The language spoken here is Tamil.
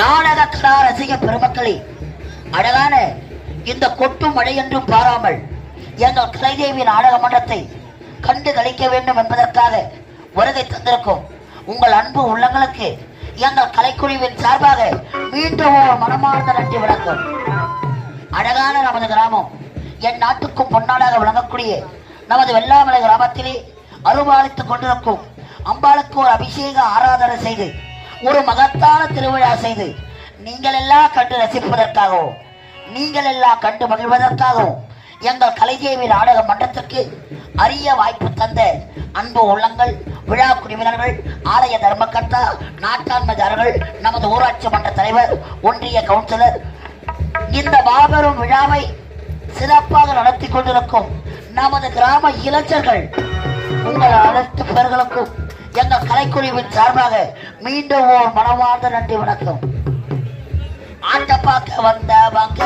நாடக கலா ரசிக பெருமக்களே, அழகான இந்த கொட்டும் மழை என்றும் பாராமல் எங்கள் கலைதேவி நாடக மன்றத்தை கண்டு கழிக்க வேண்டும் என்பதற்காக வருகை தந்திருக்கும் உங்கள் அன்பு உள்ளங்களுக்கு எங்கள் கலைக்குழுவின் சார்பாக மீண்டும் மனமார்ந்த நன்றி வணக்கம். அழகான நமது கிராமம் என் நாட்டுக்கும் பொன்னாடாக விளங்கக்கூடிய நமது வெள்ளாமலை கிராமத்திலே அருள்பாலித்துக் கொண்டிருக்கும் அம்பாளுக்கு ஒரு அபிஷேக ஆராதனை செய்து ஒரு மகத்தான திருவிழா செய்து நீங்கள் எல்லாம் கண்டு ரசிப்பதற்காகவும் நீங்கள் எல்லாம் கண்டு மகிழ்வதற்காகவும் எங்கள் கலைதேவி நாடக மன்றத்திற்கு அரிய வாய்ப்பு தந்த அன்பு உள்ளங்கள், விழா குழுவினர்கள், ஆலய தர்மகர்த்தா, நாட்டாண்மையாளர்கள், நமது ஊராட்சி மன்ற தலைவர், ஒன்றிய கவுன்சிலர், இந்த மாபெரும் விழாவை சிறப்பாக நடத்தி கொண்டிருக்கும் நமது கிராம இளைஞர்கள், உங்கள் அனைத்து பேர்களுக்கும் எங்கள் கலைக்குழுவின் சார்பாக மீண்டும் ஒரு மனமார்ந்த நன்றி வணக்கம். ஆட்ட பார்க்க வந்தவங்க